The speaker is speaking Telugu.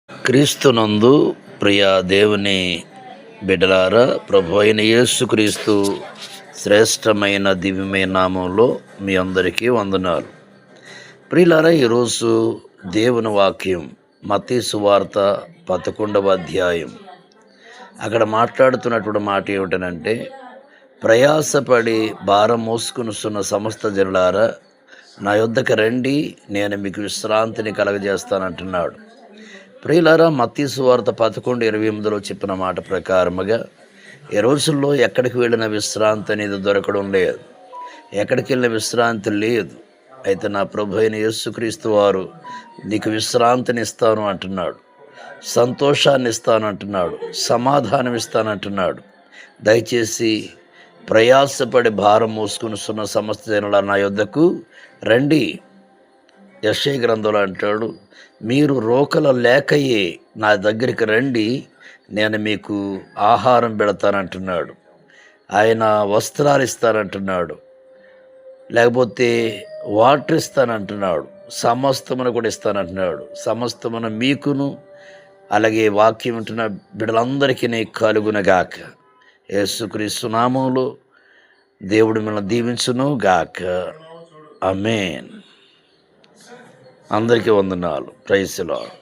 క్రీస్తునందు ప్రియ దేవుని బిడ్డలారా, ప్రభు అయిన యేసుక్రీస్తు శ్రేష్టమైన దివ్యమైన నామంలో మీ అందరికీ వందనాలు. ప్రియులారా, ఈరోజు దేవుని వాక్యం మత్తయి సువార్త 11వ అధ్యాయం. అక్కడ మాట్లాడుతున్నటువంటి మాట ఏమిటనంటే, ప్రయాసపడి భారం మోసుకునిస్తున్న సమస్త జనులారా, నా యొద్దకు రండి, నేను మీకు విశ్రాంతిని కలగజేస్తానంటున్నాడు. ప్రియులారా, మత్తయి సువార్త 11:28లో చెప్పిన మాట ప్రకారముగా ఈ రోజుల్లో ఎక్కడికి వెళ్ళిన విశ్రాంతి అనేది దొరకడం లేదు. ఎక్కడికి వెళ్ళిన విశ్రాంతి లేదు. అయితే నా ప్రభు అయిన యేసుక్రీస్తు వారు నీకు విశ్రాంతిని ఇస్తాను అంటున్నాడు, సంతోషాన్ని ఇస్తాను అంటున్నాడు, సమాధానం ఇస్తానంటున్నాడు. దయచేసి ప్రయాసపడి భారం మోసుకునిస్తున్న సమస్త జనుల నా యొద్దకు రండి. యెషయా గ్రంథంలో అంటాడు, మీరు రోకల లేకయే నా దగ్గరికి రండి, నేను మీకు ఆహారం పెడతానంటున్నాడు. ఆయన వస్త్రాలు ఇస్తానంటున్నాడు, లేకపోతే వాటర్ ఇస్తానంటున్నాడు, సమస్తమును కూడా ఇస్తానంటున్నాడు. సమస్తమును మీకును అలాగే వాక్యం వింటున్న బిడ్డలందరికీ కలుగునగాక. యేసుక్రీస్తు నామములో దేవుడు మిమ్మల్ని దీవించును గాక. ఆమేన్. అందరికీ వందనాలు. Praise the lord.